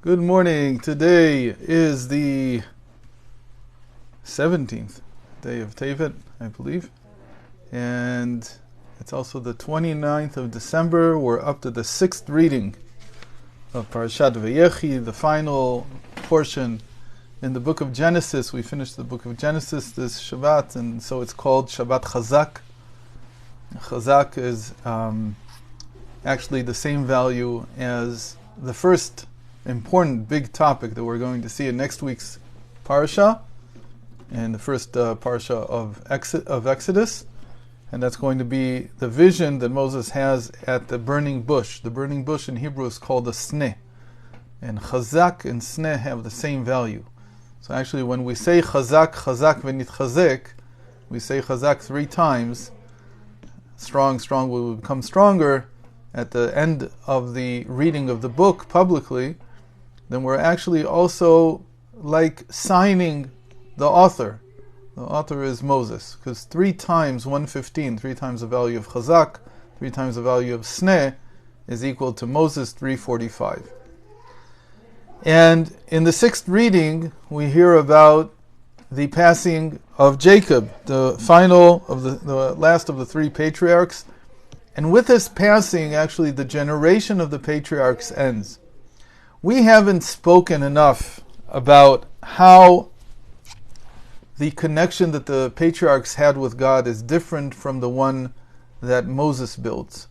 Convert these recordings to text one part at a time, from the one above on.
Good morning. Today is the 17th day of Tevet, I believe. And it's also the 29th of December. We're up to the 6th reading of Parashat Vayechi, the final portion in the book of Genesis. We finished the book of Genesis this Shabbat, and so it's called Shabbat Chazak. Chazak is actually the same value as the first important big topic that we're going to see in next week's parasha, and the first parasha of Exodus, and that's going to be the vision that Moses has at the burning bush. The burning bush in Hebrew is called a sneh, and chazak and sneh have the same value. So actually, when we say chazak, chazak v'nitchazek, we say chazak 3 times. Strong will become stronger at the end of the reading of the book publicly. Then we're actually also like signing the author. The author is Moses, because 3 times 115, 3 times the value of Chazak, 3 times the value of Sneh, is equal to Moses 345. And in the 6th reading, we hear about the passing of Jacob, the final of the last of the 3 patriarchs. And with this passing, actually, the generation of the patriarchs ends. We haven't spoken enough about how the connection that the patriarchs had with God is different from the one that Moses builds.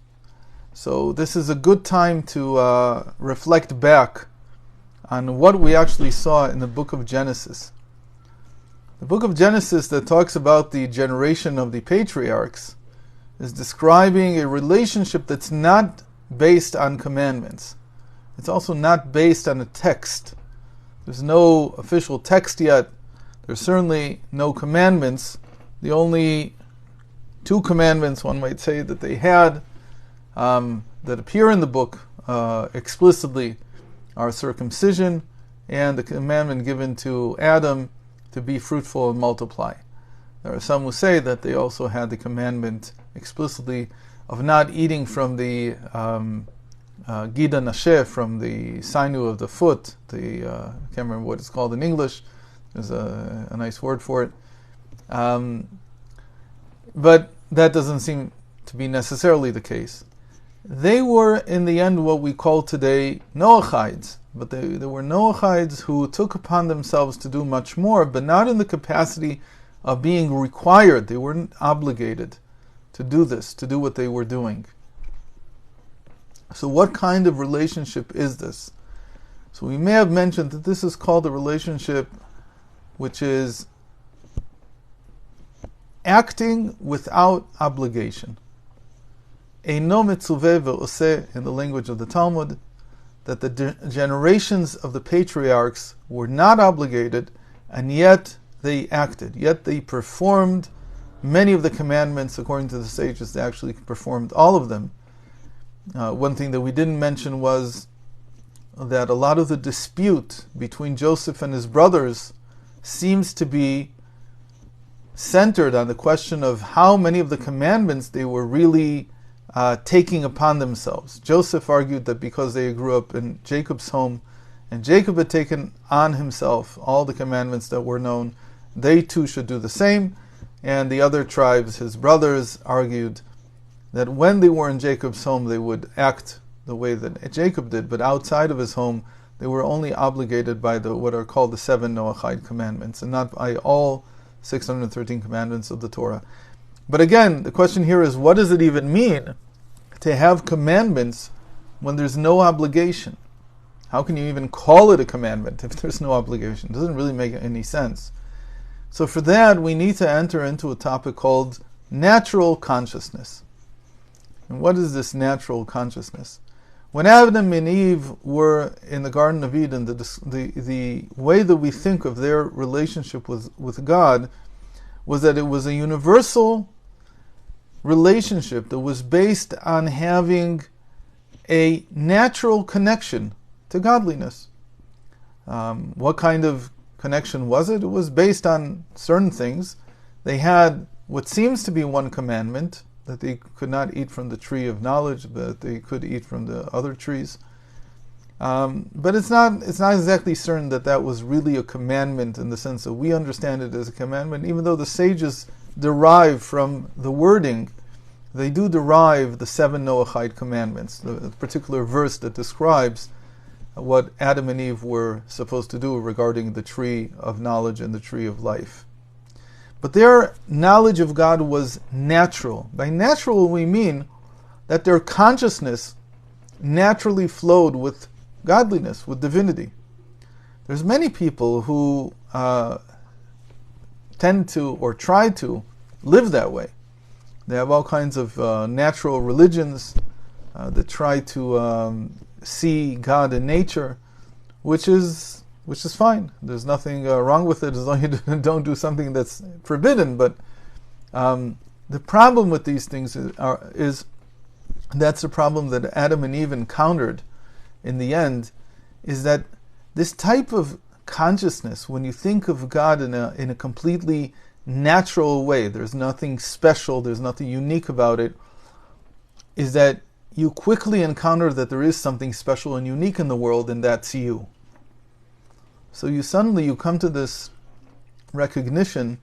So this is a good time to reflect back on what we actually saw in the book of Genesis. The book of Genesis that talks about the generation of the patriarchs is describing a relationship that's not based on commandments. It's also not based on a text. There's no official text yet. There's certainly no commandments. The only 2 commandments, one might say, that they had that appear in the book explicitly are circumcision and the commandment given to Adam to be fruitful and multiply. There are some who say that they also had the commandment explicitly of not eating from the Gida Nasheh, from the sinew of the foot. I can't remember what it's called in English. There's a nice word for it. But that doesn't seem to be necessarily the case. They were, in the end, what we call today Noachides. But they were Noachides who took upon themselves to do much more, but not in the capacity of being required. They weren't obligated to do this, to do what they were doing. So what kind of relationship is this? So we may have mentioned that this is called a relationship which is acting without obligation. Eino mitzuveh ve'oseh, in the language of the Talmud, that the generations of the patriarchs were not obligated, and yet they acted, yet they performed many of the commandments. According to the sages, they actually performed all of them. One thing that we didn't mention was that a lot of the dispute between Joseph and his brothers seems to be centered on the question of how many of the commandments they were really taking upon themselves. Joseph argued that because they grew up in Jacob's home, and Jacob had taken on himself all the commandments that were known, they too should do the same. And the other tribes, his brothers, argued that when they were in Jacob's home, they would act the way that Jacob did, but outside of his home, they were only obligated by what are called the 7 Noachide commandments, and not by all 613 commandments of the Torah. But again, the question here is, what does it even mean to have commandments when there's no obligation? How can you even call it a commandment if there's no obligation? It doesn't really make any sense. So for that, we need to enter into a topic called natural consciousness. And what is this natural consciousness? When Adam and Eve were in the Garden of Eden, the way that we think of their relationship with God was that it was a universal relationship that was based on having a natural connection to godliness. What kind of connection was it? It was based on certain things. They had what seems to be one commandment, that they could not eat from the tree of knowledge, but they could eat from the other trees. But it's not exactly certain that that was really a commandment in the sense that we understand it as a commandment, even though the sages derive from the wording, they do derive the 7 Noahide commandments, the particular verse that describes what Adam and Eve were supposed to do regarding the tree of knowledge and the tree of life. But their knowledge of God was natural. By natural we mean that their consciousness naturally flowed with godliness, with divinity. There's many people who tend to or try to live that way. They have all kinds of natural religions that try to see God in nature, which is fine. There's nothing wrong with it as long as you don't do something that's forbidden. But the problem with these things is that's the problem that Adam and Eve encountered in the end, is that this type of consciousness, when you think of God in a completely natural way, there's nothing special, there's nothing unique about it, is that you quickly encounter that there is something special and unique in the world, and that's you. So you come to this recognition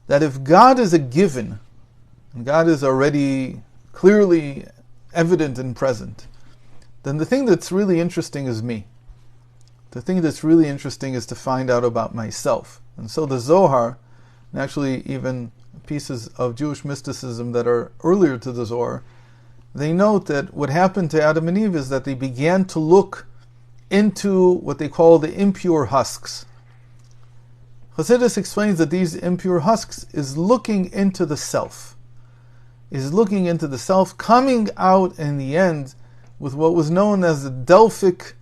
that if God is a given, and God is already clearly evident and present, then the thing that's really interesting is me. The thing that's really interesting is to find out about myself. And so the Zohar, and actually even pieces of Jewish mysticism that are earlier to the Zohar, they note that what happened to Adam and Eve is that they began to look into what they call the impure husks. Chassidus explains that these impure husks is looking into the self. Coming out in the end with what was known as the Delphic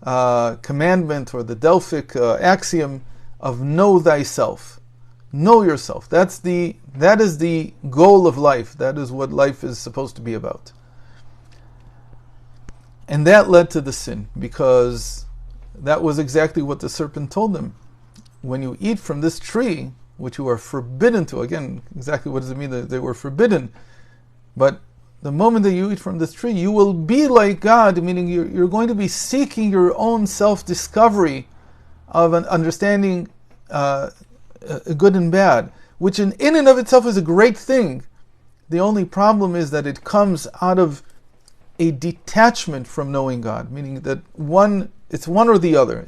commandment, or the Delphic axiom of know thyself. Know yourself. That is the goal of life. That is what life is supposed to be about. And that led to the sin, because that was exactly what the serpent told them. When you eat from this tree, which you are forbidden to, again, exactly what does it mean that they were forbidden? But the moment that you eat from this tree, you will be like God, meaning you're going to be seeking your own self-discovery of an understanding good and bad, which in and of itself is a great thing. The only problem is that it comes out of a detachment from knowing God, meaning that it's one or the other.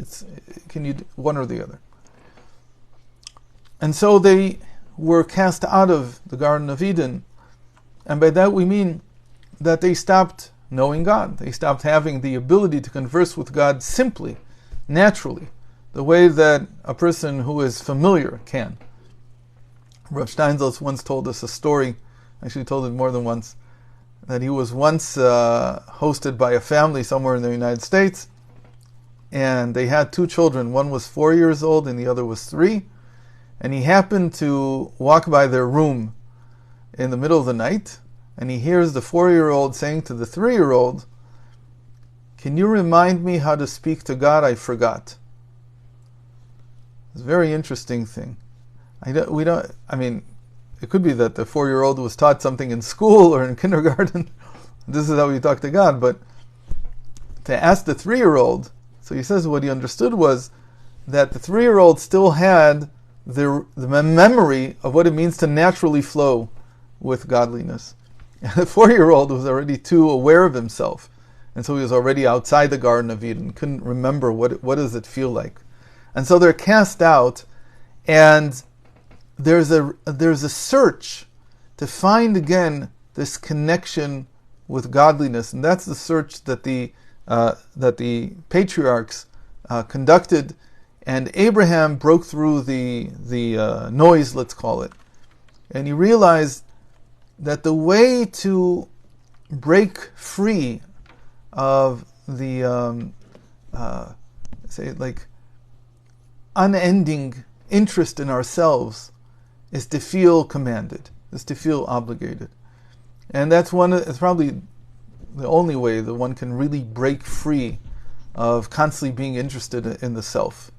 Can you do one or the other? And so they were cast out of the Garden of Eden, and by that we mean that they stopped knowing God. They stopped having the ability to converse with God simply, naturally, the way that a person who is familiar can. Rav Steinsaltz once told us a story, actually told it more than once, that he was once hosted by a family somewhere in the United States, and they had 2 children. One was 4 years old and the other was 3, and he happened to walk by their room in the middle of the night, and he hears the 4-year-old saying to the 3-year-old, "Can you remind me how to speak to God? I forgot." It's a very interesting thing. It could be that the 4-year-old was taught something in school or in kindergarten. This is how you talk to God. But to ask the 3-year-old, so he says what he understood was that the 3-year-old still had the memory of what it means to naturally flow with godliness. And the 4-year-old was already too aware of himself, and so he was already outside the Garden of Eden, couldn't remember what does it feel like. And so they're cast out, and there's a search to find again this connection with godliness, and that's the search that the patriarchs conducted, and Abraham broke through the noise, let's call it, and he realized that the way to break free of the unending interest in ourselves is to feel commanded, is to feel obligated. And it's probably the only way that one can really break free of constantly being interested in the self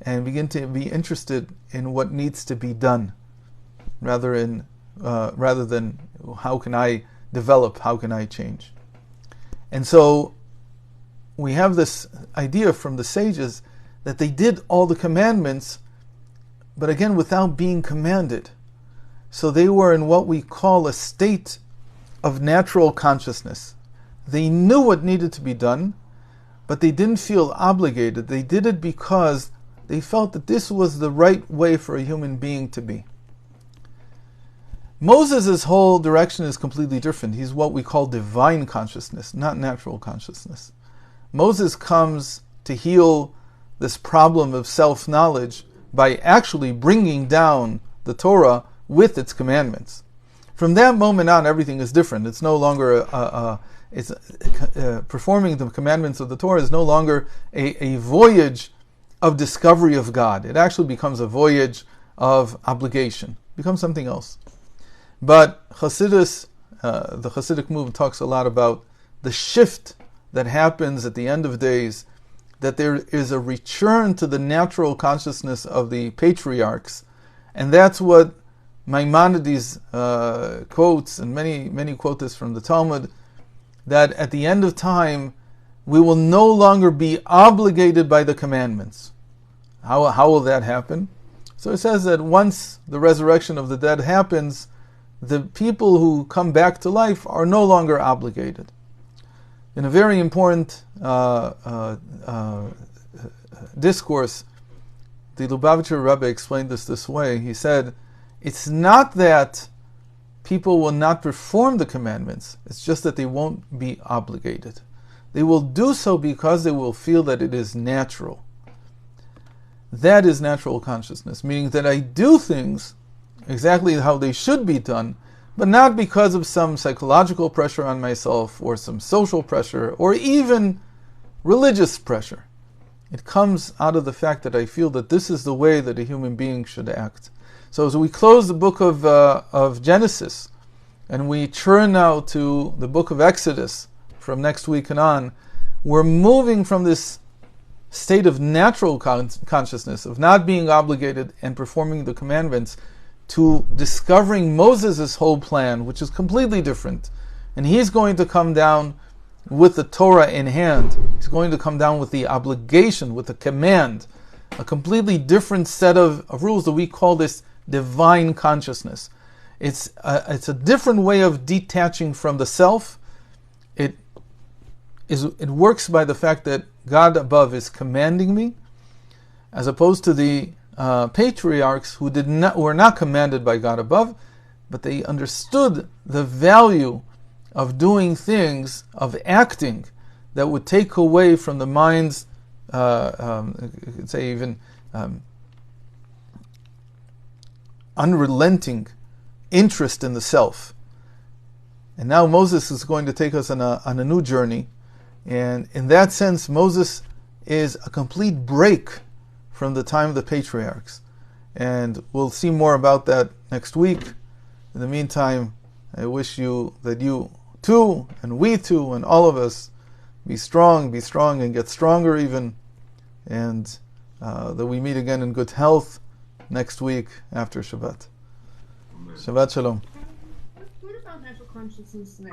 and begin to be interested in what needs to be done rather than how can I develop, how can I change. And so we have this idea from the sages that they did all the commandments, but again without being commanded. So they were in what we call a state of natural consciousness. They knew what needed to be done, but they didn't feel obligated. They did it because they felt that this was the right way for a human being to be. Moses' whole direction is completely different. He's what we call divine consciousness, not natural consciousness. Moses comes to heal this problem of self-knowledge by actually bringing down the Torah with its commandments. From that moment on, everything is different. It's no longer performing the commandments of the Torah is no longer a voyage of discovery of God. It actually becomes a voyage of obligation. It becomes something else. But Hasidus, the Hasidic movement talks a lot about the shift that happens at the end of days, that there is a return to the natural consciousness of the patriarchs, and that's what Maimonides quotes, and many quote this from the Talmud, that at the end of time we will no longer be obligated by the commandments. How will that happen? So it says that once the resurrection of the dead happens, the people who come back to life are no longer obligated. In a very important discourse, the Lubavitcher Rebbe explained this way. He said, it's not that people will not perform the commandments, it's just that they won't be obligated. They will do so because they will feel that it is natural. That is natural consciousness, meaning that I do things exactly how they should be done, but not because of some psychological pressure on myself or some social pressure or even religious pressure. It comes out of the fact that I feel that this is the way that a human being should act. So as we close the book of Genesis and we turn now to the book of Exodus from next week and on, we're moving from this state of natural consciousness, of not being obligated and performing the commandments, to discovering Moses' whole plan, which is completely different. And he's going to come down with the Torah in hand. He's going to come down with the obligation, with the command, a completely different set of rules that we call this divine consciousness. It's a different way of detaching from the self. It works by the fact that God above is commanding me, as opposed to the patriarchs who were not commanded by God above, but they understood the value of doing things, of acting, that would take away from the mind's, unrelenting interest in the self. And now Moses is going to take us on a new journey, and in that sense, Moses is a complete break from the time of the patriarchs. And we'll see more about that next week. In the meantime, I wish you that you too, and we too, and all of us, be strong, and get stronger even, and that we meet again in good health next week after Shabbat. Shabbat Shalom. What about natural consciousness now?